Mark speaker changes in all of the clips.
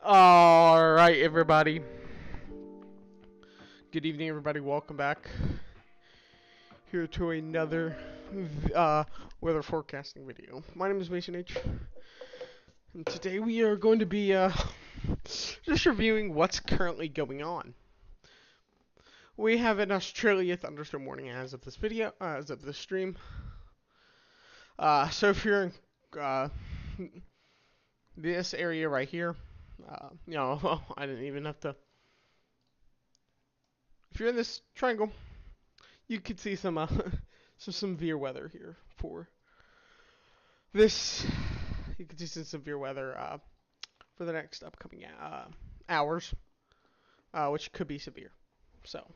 Speaker 1: Alright, everybody. Good evening, everybody. Welcome back here to another weather forecasting video. My name is Mason H. And today we are going to be just reviewing what's currently going on. We have an Australia thunderstorm warning as of this video, as of this stream. So if you're in this area right here, I didn't even have to. If you're in this triangle, you could see some some severe weather here for this. You could see some severe weather for the next upcoming hours, which could be severe. So.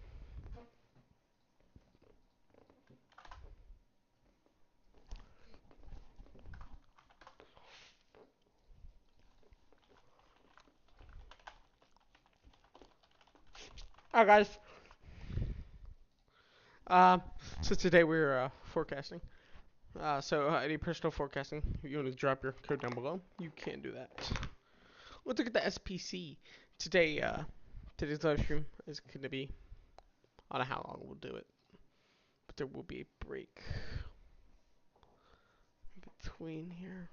Speaker 1: Alright, guys. So today we're forecasting. So any personal forecasting, if you want to drop your code down below, you can do that. Let's look at the SPC. Today, today's live stream is going to be, I don't know how long we'll do it, but there will be a break between here.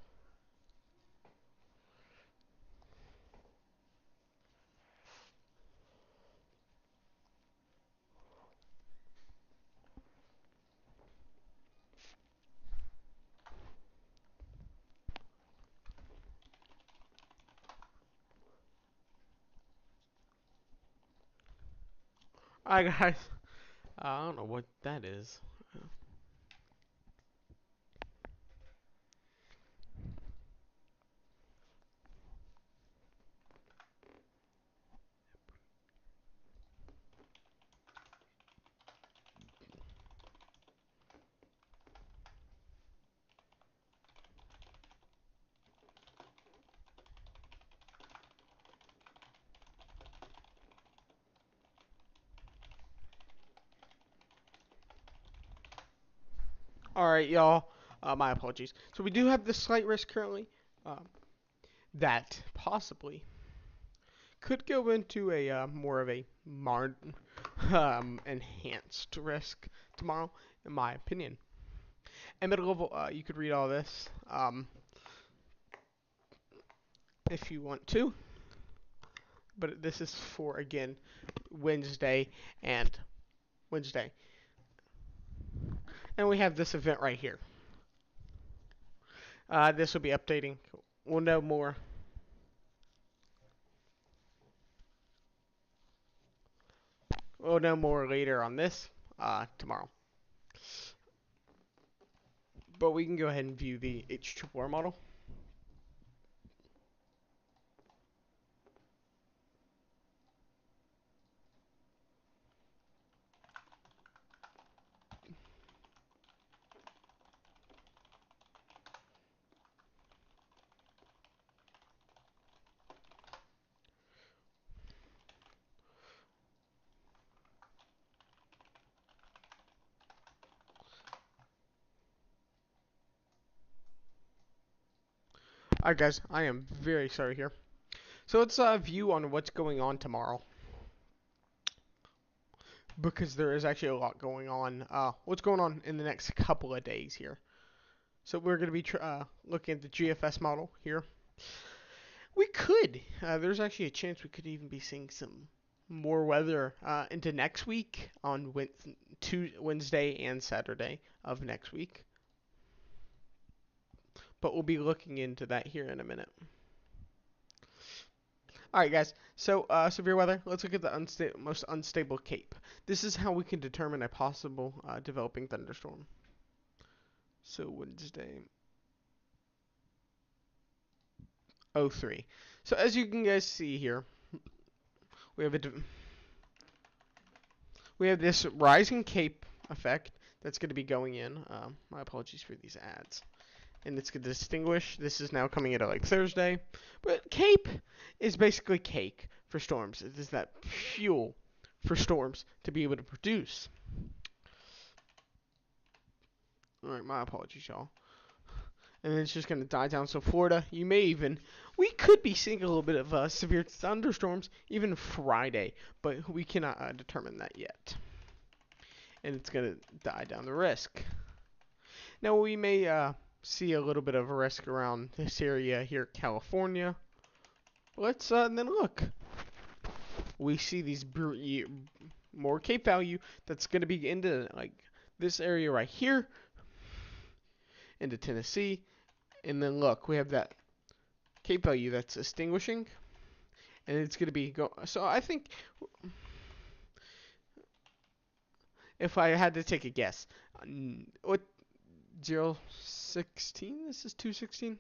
Speaker 1: Alright, guys. I don't know what that is. Alright, y'all. My apologies. So we do have this slight risk currently that possibly could go into a more of a enhanced risk tomorrow, in my opinion. And middle level, you could read all this if you want to. But this is for, again, Wednesday and Wednesday. And we have this event right here. This will be updating. We'll know more. We'll know more later on this tomorrow. But we can go ahead and view the H2R model. Alright, guys, I am very sorry here. So let's view on what's going on tomorrow. Because there is actually a lot going on. What's going on in the next couple of days here. So we're going to be looking at the GFS model here. We could. There's actually a chance we could even be seeing some more weather into next week on Wednesday and Saturday of next week. But we'll be looking into that here in a minute. Alright, guys. So, severe weather. Let's look at the most unstable Cape. This is how we can determine a possible developing thunderstorm. So, Wednesday. 03. So, as you can guys see here, we have this rising Cape effect that's going to be going in. My apologies for these ads. And it's going to distinguish. This is now coming into like Thursday. But Cape is basically cake for storms. It is that fuel for storms to be able to produce. Alright, my apologies, y'all. and then it's just going to die down. So Florida, we could be seeing a little bit of severe thunderstorms even Friday, but we cannot determine that yet. And it's going to die down the risk. Now we may see a little bit of a risk around this area here, California. Let's then look. We see these more Cape value that's going to be into like this area right here, into Tennessee, and then look, we have that Cape value that's extinguishing, and it's going to be so I think if I had to take a guess, what 016? This is 216.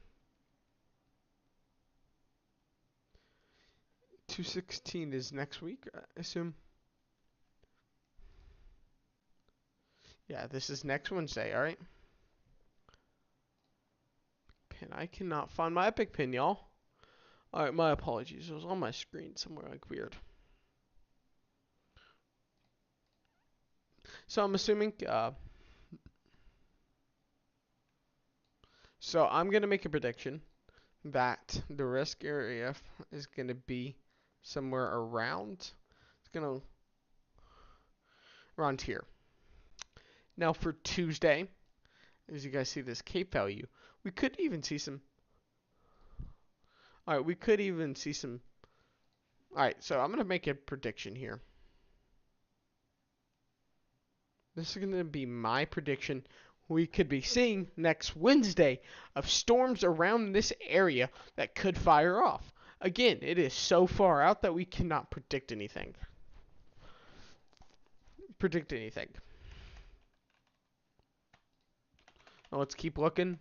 Speaker 1: 216 is next week, I assume. Yeah, this is next Wednesday, alright? Pin. I cannot find my epic pin, y'all. Alright, my apologies. It was on my screen somewhere, like weird. So I'm assuming, so I'm going to make a prediction that the risk area is going to be somewhere around, around here. Now for Tuesday, as you guys see this Cape value, we could even see some, alright, alright, so I'm going to make a prediction here. This is going to be my prediction. We could be seeing next Wednesday of storms around this area that could fire off. Again, it is so far out that we cannot predict anything. Now let's keep looking.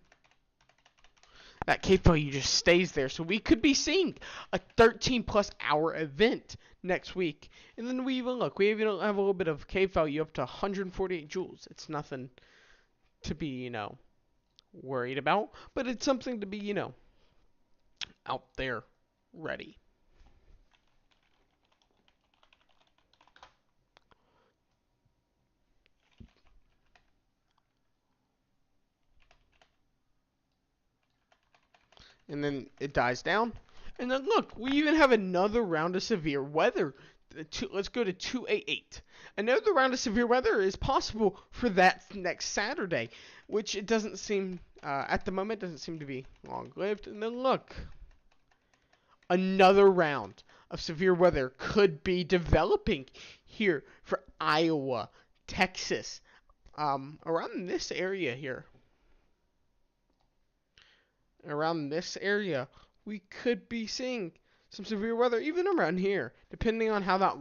Speaker 1: That Cape value just stays there. So we could be seeing a 13+ hour event next week. And then we even have a little bit of Cape value up to 148 joules. It's nothing to be, worried about. But it's something to be, out there ready. And then it dies down. And then look, we even have another round of severe weather. Let's go to 288. Another round of severe weather is possible for that next Saturday, which it doesn't seem, at the moment, doesn't seem to be long-lived. And then look, another round of severe weather could be developing here for Iowa, Texas, around this area here. Around this area, we could be seeing some severe weather even around here, depending on how that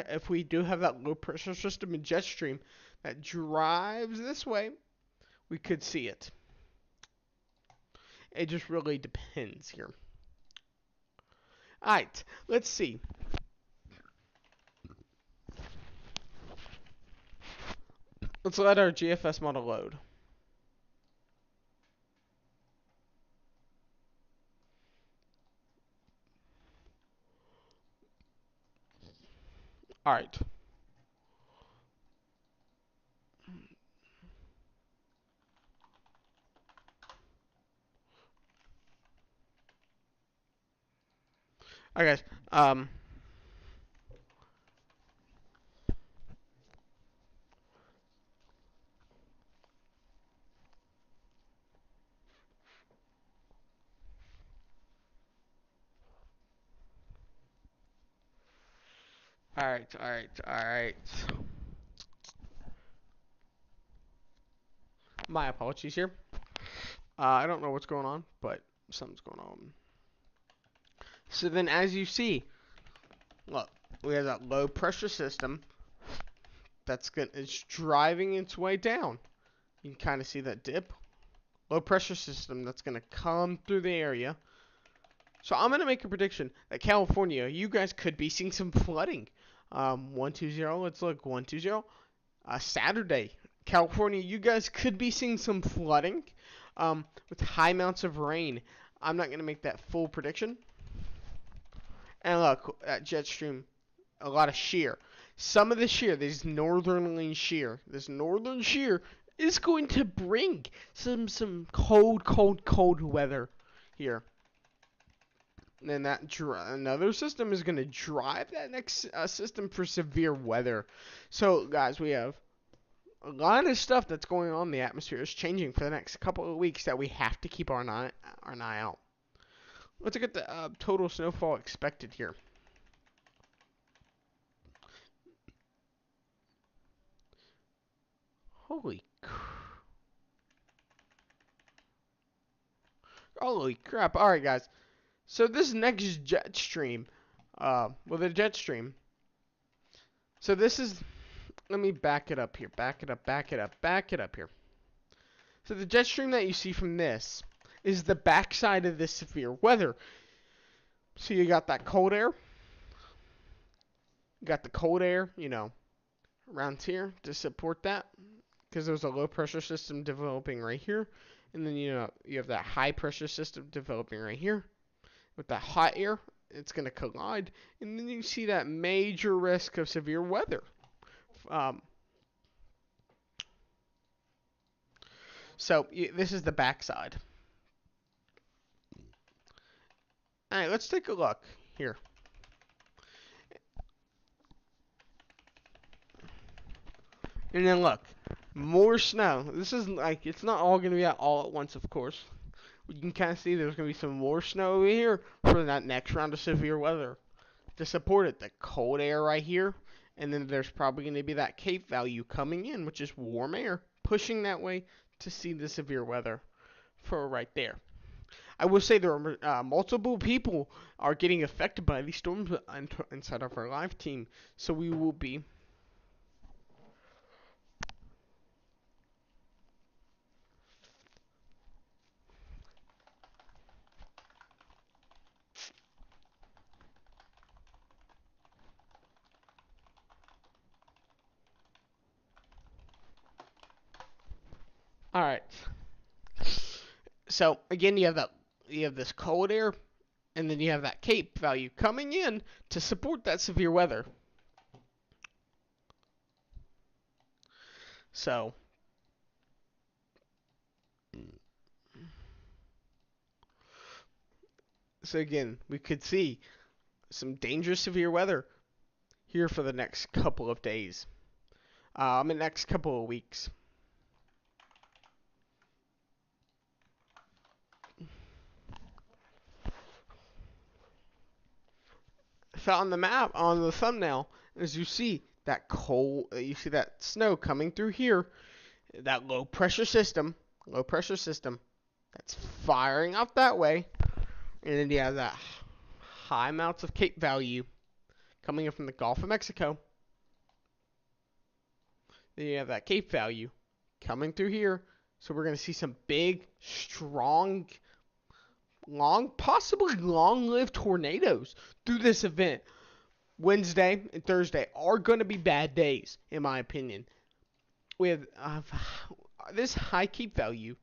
Speaker 1: if we do have that low pressure system and jet stream that drives this way, we could see it. It just really depends here. Alright, let's see. Let's let our GFS model load. Alright. Alright, guys. Alright. My apologies here. I don't know what's going on, but something's going on. So then, as you see, look, we have that low pressure system it's driving its way down. You can kind of see that dip. Low pressure system that's going to come through the area. So I'm going to make a prediction that California, you guys could be seeing some flooding. 120, let's look, 120. Saturday, California, you guys could be seeing some flooding with high amounts of rain. I'm not going to make that full prediction. And look, that jet stream, a lot of shear. Some of the shear, this northern shear is going to bring some cold weather here. And then another system is going to drive that next system for severe weather. So, guys, we have a lot of stuff that's going on in the atmosphere is changing for the next couple of weeks that we have to keep our eye out. Let's look at the total snowfall expected here. Holy crap. Alright, guys. So this next jet stream, the jet stream. So this is, let me back it up here. Back it up here. So the jet stream that you see from this is the backside of this severe weather. So you got that cold air. You got the cold air, around here to support that. Because there's a low pressure system developing right here. And then, you have that high pressure system developing right here. With that hot air, it's going to collide. And then you see that major risk of severe weather. So this is the backside. Alright, let's take a look here. And then look, more snow. This is like, it's not all going to be out all at once, of course. You can kind of see there's going to be some more snow over here for that next round of severe weather. To support it, the cold air right here. And then there's probably going to be that Cape value coming in, which is warm air, pushing that way to see the severe weather for right there. I will say there are multiple people are getting affected by these storms inside of our live team. So we will be alright. So again, you have this cold air, and then you have that Cape value coming in to support that severe weather. So again, we could see some dangerous severe weather here for the next couple of days. The next couple of weeks. So on the map, on the thumbnail, as you see that snow coming through here, that low pressure system that's firing up that way, and then you have that high amounts of Cape value coming in from the Gulf of Mexico. Then you have that Cape value coming through here, so we're going to see some big, strong, possibly long-lived tornadoes through this event. Wednesday and Thursday are going to be bad days, in my opinion. We have this high Cape value,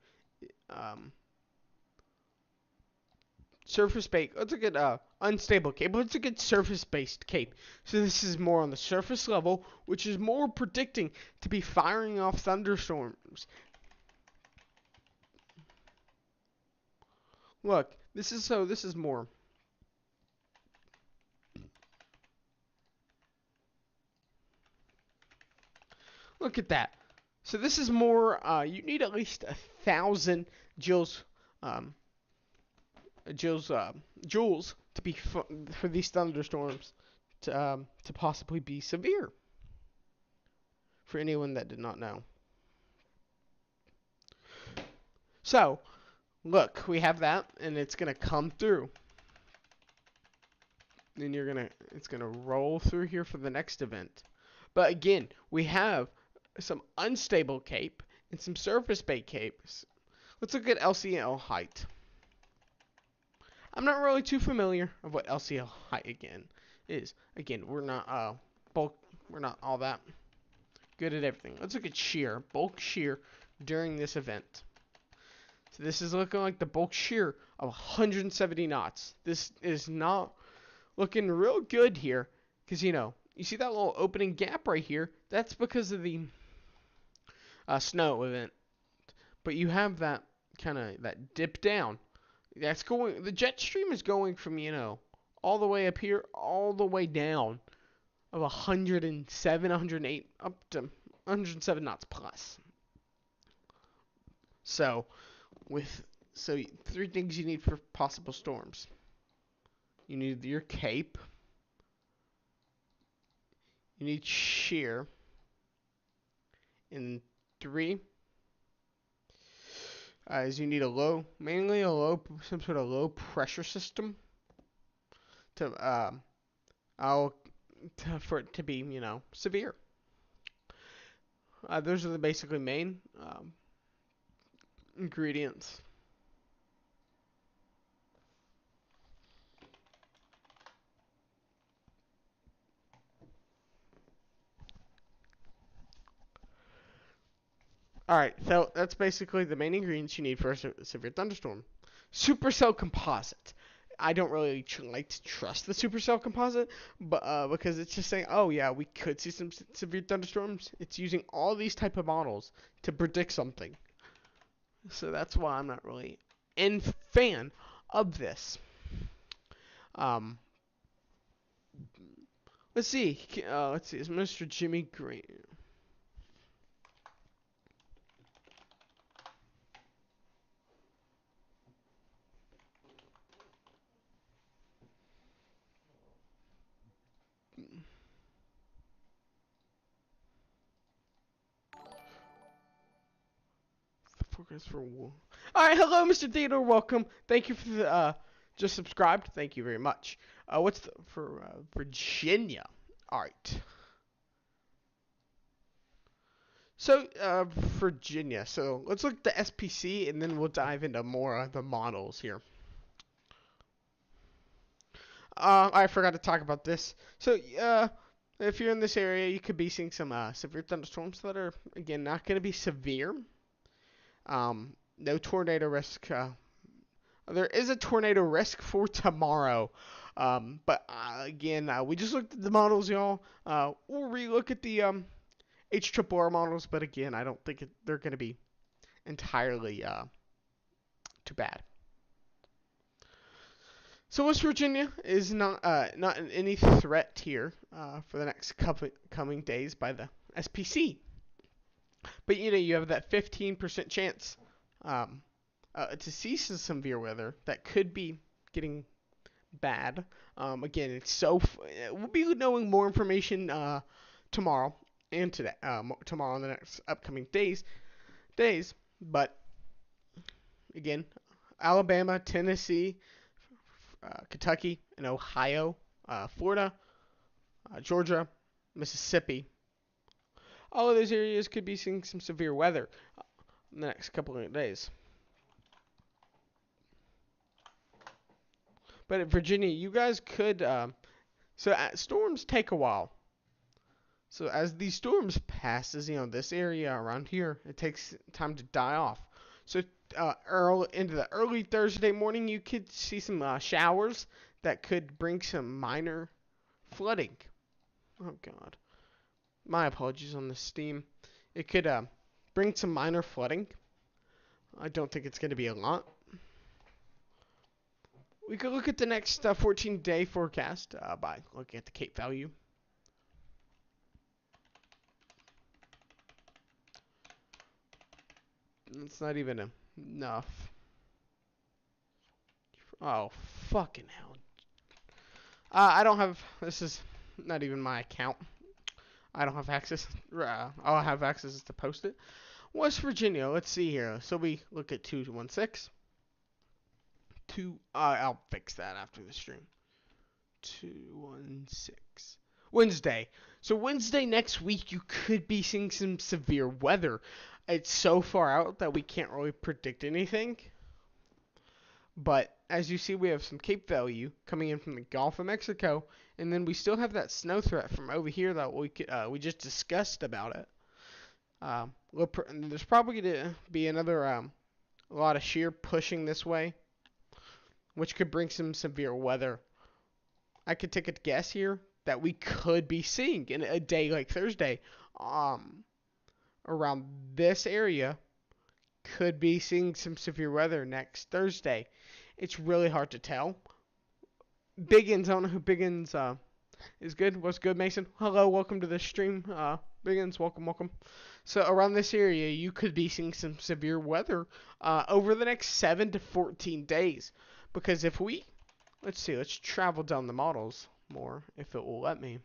Speaker 1: surface-based. Let's look at unstable Cape. Let's look at surface-based Cape. So this is more on the surface level, which is more predicting to be firing off thunderstorms. Look, this is more. Look at that. So this is more. You need at least 1,000 joules, joules to be for these thunderstorms to possibly be severe. For anyone that did not know. So, look, we have that, and it's gonna come through. Then it's gonna roll through here for the next event. But again, we have some unstable Cape and some surface-based Capes. Let's look at LCL height. I'm not really too familiar of what LCL height is. Again, we're not we're not all that good at everything. Let's look at shear, bulk shear during this event. So this is looking like the bulk shear of 170 knots. This is not looking real good here, because you see that little opening gap right here. That's because of the snow event. But you have that kind of that dip down. That's going. The jet stream is going from all the way up here, all the way down of 107, 108 up to 107 knots plus. So with so three things you need for possible storms. You need your cape. You need shear. And three is you need mainly some sort of low pressure system to for it to be severe. Those are the basically main ingredients. Alright, so that's basically the main ingredients you need for a severe thunderstorm. Supercell composite. I don't really like to trust the supercell composite, but because it's just saying, oh yeah, we could see some severe thunderstorms. It's using all these type of models to predict something. So that's why I'm not really a fan of this. Let's see. Is Mr. Jimmy Green? Alright, hello, Mr. Theodore. Welcome. Thank you for the just subscribed. Thank you very much. What's for Virginia? Alright. So Virginia. So let's look at the SPC, and then we'll dive into more of the models here. I forgot to talk about this. So if you're in this area, you could be seeing some severe thunderstorms that are again not going to be severe. No tornado risk. There is a tornado risk for tomorrow. But again, we just looked at the models, y'all. We'll relook at the HRRR models, but again, I don't think they're going to be entirely too bad. So West Virginia is not in any threat here for the next coming days by the SPC. But you have that 15% chance to see some severe weather that could be getting bad. Again, we'll be knowing more information tomorrow and today. Tomorrow and the next upcoming days. But again, Alabama, Tennessee, Kentucky, and Ohio, Florida, Georgia, Mississippi. All of those areas could be seeing some severe weather in the next couple of days. But in Virginia, you guys could. Storms take a while. So as these storms passes, this area around here, it takes time to die off. So into the early Thursday morning, you could see some showers that could bring some minor flooding. Oh God, my apologies on the Steam. It could bring some minor flooding. I don't think it's going to be a lot. We could look at the next 14-day forecast by looking at the Cape value. It's not even enough. Oh, fucking hell. I don't have... This is not even my account. I don't have access. I'll have access to post it. West Virginia, let's see here. So we look at 216. I'll fix that after the stream. 216. Wednesday. So Wednesday next week, you could be seeing some severe weather. It's so far out that we can't really predict anything. But as you see, we have some Cape value coming in from the Gulf of Mexico, and then we still have that snow threat from over here that we just discussed about it. There's probably going to be another a lot of shear pushing this way, which could bring some severe weather. I could take a guess here that we could be seeing in a day like Thursday, around this area could be seeing some severe weather next Thursday. It's really hard to tell. Biggins, I don't know who Biggins is good. What's good, Mason? Hello, welcome to the stream. Biggins, welcome. So around this area, you could be seeing some severe weather over the next 7 to 14 days. Because if we, let's travel down the models more, if it will let me.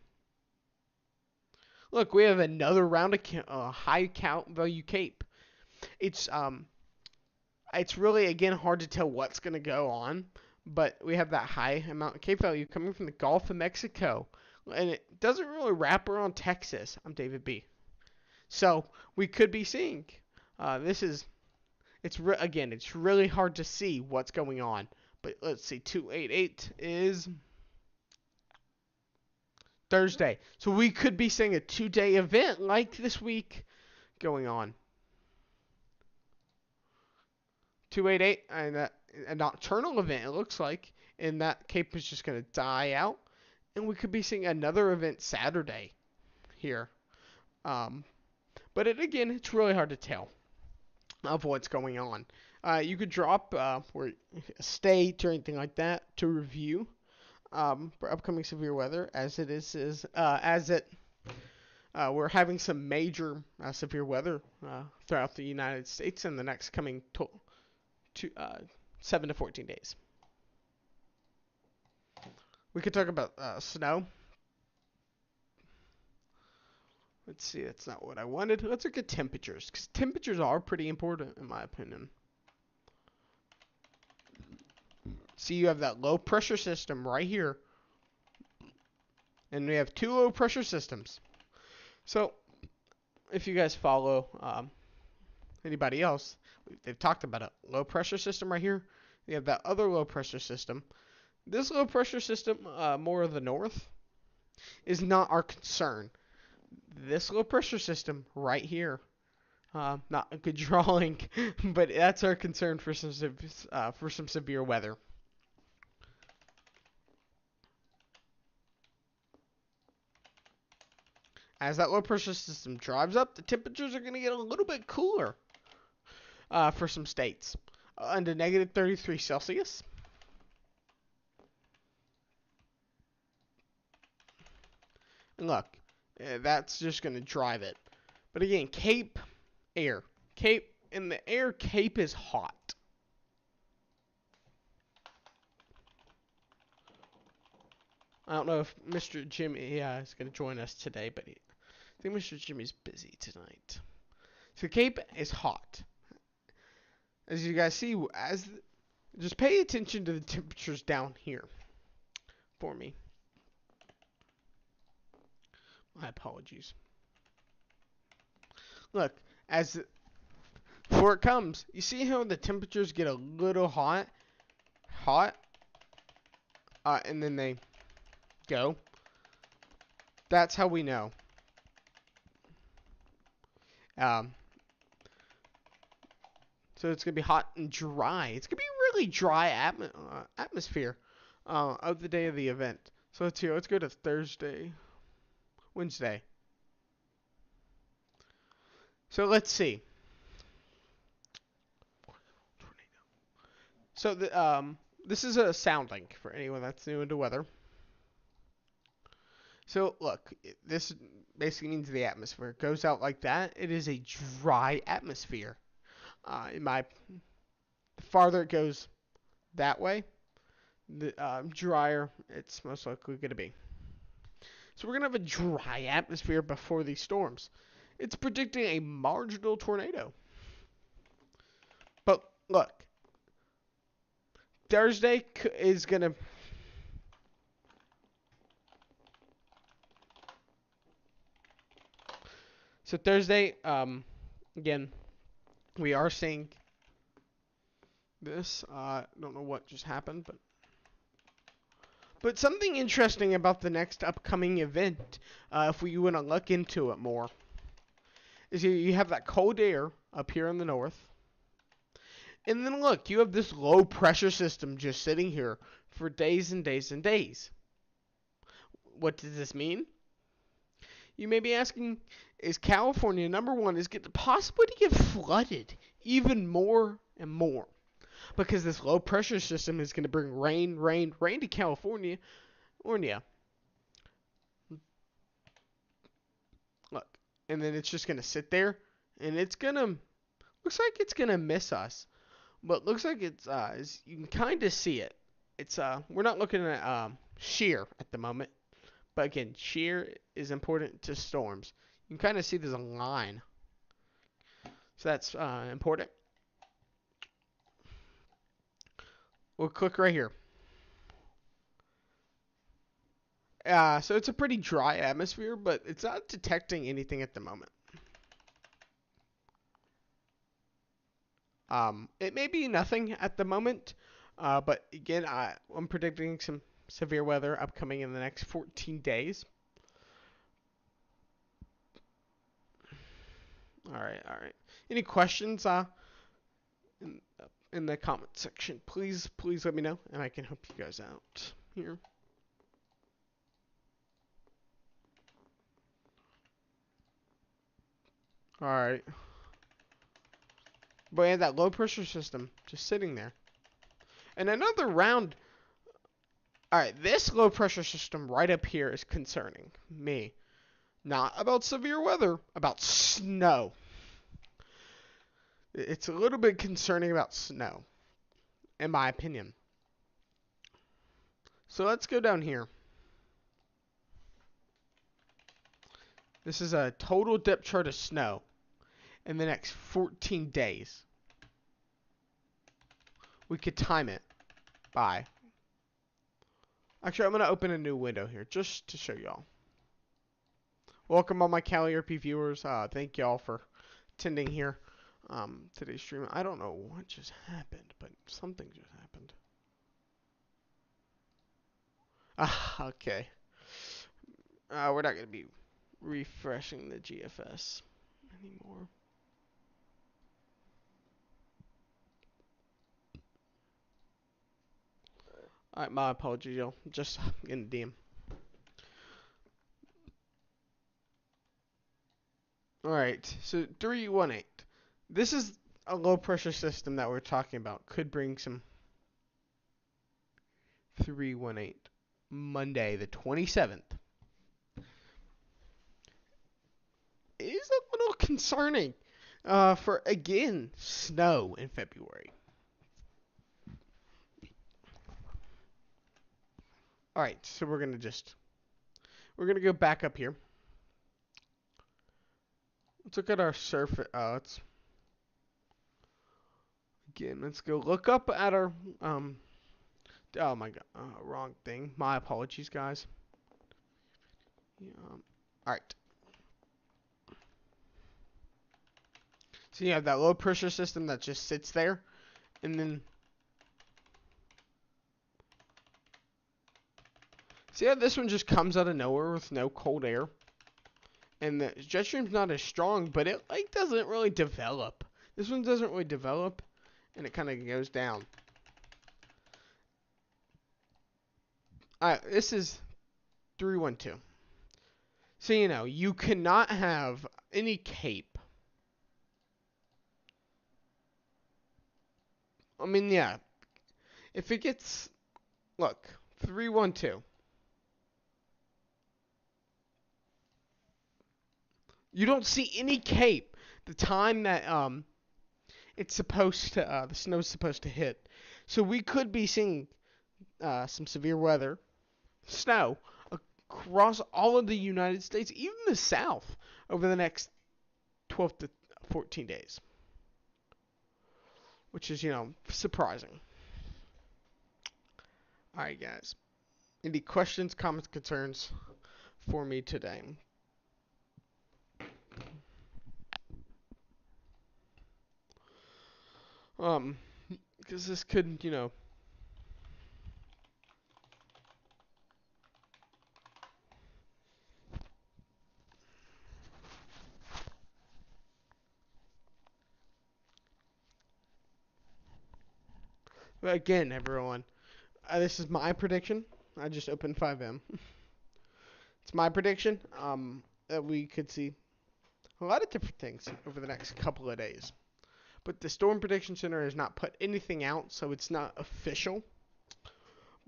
Speaker 1: Look, we have another round of high count value cape. It's really, again, hard to tell what's going to go on. But we have that high amount of cape value coming from the Gulf of Mexico. And it doesn't really wrap around Texas. I'm David B. So we could be seeing, it's really hard to see what's going on. But let's see, 288 is Thursday. So we could be seeing a 2-day event like this week going on. 288, and a nocturnal event, it looks like, and that cape is just going to die out. And we could be seeing another event Saturday here. But it's really hard to tell of what's going on. You could drop or state or anything like that to review for upcoming severe weather, we're having some major severe weather throughout the United States in the next coming 7 to 14 days. We could talk about snow. Let's see, that's not what I wanted. Let's look at temperatures, because temperatures are pretty important in my opinion. See, you have that low pressure system right here. And we have 2 low pressure systems. So, if you guys follow anybody else, they've talked about a low pressure system right here. We have that other low pressure system. This low pressure system, more of the north, is not our concern. This low pressure system right here, not a good drawing, but that's our concern for some severe weather. As that low pressure system drives up, the temperatures are going to get a little bit cooler for some states, into negative 33 Celsius. And look, that's just going to drive it. But again, Cape in the air, Cape is hot. I don't know if Mr. Jimmy is going to join us today, but I think Mr. Jimmy's busy tonight. So Cape is hot. As you guys see, just pay attention to the temperatures down here for me. My apologies. Look, before it comes, you see how the temperatures get a little hot, and then they go. That's how we know. So it's gonna be hot and dry. It's gonna be really dry atmosphere of the day of the event. So let's go to Wednesday. So let's see. So this is a sound link for anyone that's new into weather. So look, this basically means the atmosphere goes out like that. It is a dry atmosphere. The farther it goes that way, the drier it's most likely going to be. So we're going to have a dry atmosphere before these storms. It's predicting a marginal tornado. But look, Thursday is going to... So Thursday, again, we are seeing this. Don't know what just happened, but something interesting about the next upcoming event, if we want to look into it more, is you have that cold air up here in the north. And then look, you have this low pressure system just sitting here for days and days and days. What does this mean? You may be asking, is California number one? Is it possibly to get flooded even more and more? Because this low pressure system is going to bring rain, rain, rain to California. Look, and then it's just going to sit there, and it's going to, looks like it's going to miss us. But looks like it's, you can kind of see it. It's, we're not looking at, shear at the moment. But again, shear is important to storms. You can kind of see there's a line. So that's important. We'll click right here. So it's a pretty dry atmosphere, but it's not detecting anything at the moment. It may be nothing at the moment, but again, I'm predicting some severe weather upcoming in the next 14 days. All right. Any questions in the comment section? Please let me know, and I can help you guys out here. All right. But yeah, that low pressure system just sitting there. And another round. All right, this low pressure system right up here is concerning me. Not about severe weather, about snow. It's a little bit concerning about snow, in my opinion. So let's go down here. This is a total depth chart of snow in the next 14 days. We could time it by. Actually, I'm going to open a new window here just to show y'all. Welcome all my CaliRP viewers. Thank y'all for attending here. Today's stream. I don't know what just happened, but something just happened. Okay. We're not going to be refreshing the GFS anymore. Alright, my apologies, y'all. Just in the DM. Alright, so 318. This is a low pressure system that we're talking about. Could bring some 318. Monday, the 27th. It is a little concerning for, again, snow in February. Alright, so we're going to go back up here. Let's look at our surface. Let's go look up at our, oh my god, wrong thing. My apologies, guys. Alright. So you have that low pressure system that just sits there, and then see how this one just comes out of nowhere with no cold air? And the jet stream's not as strong, but it like doesn't really develop. This one doesn't really develop, and it kind of goes down. This is 312. So you know, you cannot have any cape. I mean, yeah. If it gets, look, 312. You don't see any cape the time that it's supposed to the snow's supposed to hit. So we could be seeing some severe weather, snow across all of the United States, even the South, over the next 12 to 14 days. Which is, you know, surprising. Alright, guys. Any questions, comments, concerns for me today? Because this could, you know, again, everyone, this is my prediction. I just opened FiveM. It's my prediction. that we could see a lot of different things over the next couple of days. But the Storm Prediction Center has not put anything out, so it's not official.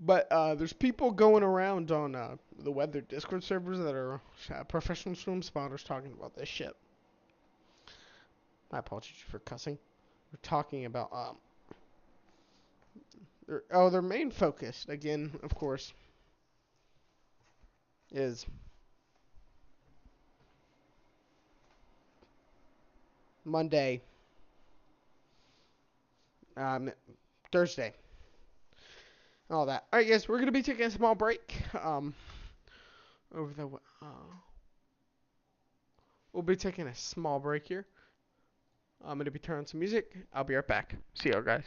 Speaker 1: But there's people going around on the weather Discord servers that are professional storm spotters talking about this shit. My apologies for cussing. We're talking about their main focus again, of course, is Monday, um, Thursday, all that. All right, guys, we're gonna be taking a small break. Over the we'll be taking a small break here. I'm gonna be turning some music. I'll be right back. See y'all, guys.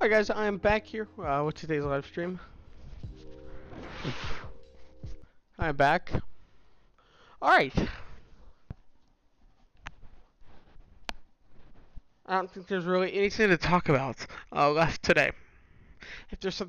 Speaker 1: Alright guys, I am back here with today's live stream. I'm back. Alright. I don't think there's really anything to talk about left today. If there's some